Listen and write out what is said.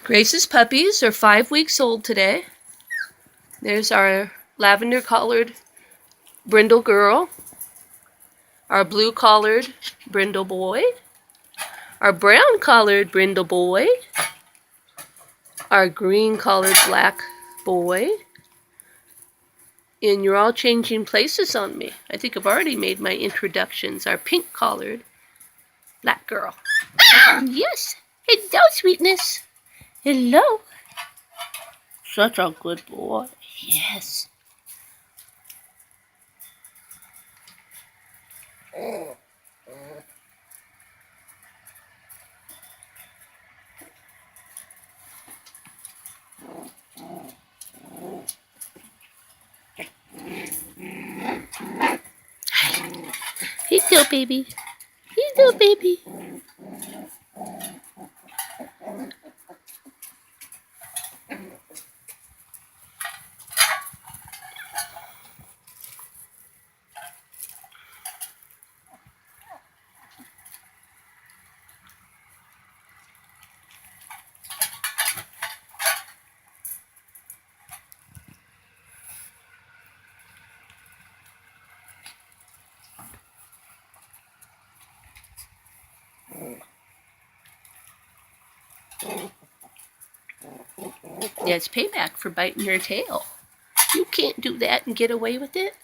Grace's puppies are 5 weeks old today. There's our lavender-collared brindle girl, our blue-collared brindle boy, our brown-collared brindle boy, our green-collared black boy, and you're all changing places on me. I think I've already made my introductions. Our pink-collared black girl. Yes. Hello, sweetness. Hello. Such a good boy. Yes. Hello, baby. Hello, baby. Yeah, it's payback for biting your tail. You can't do that and get away with it.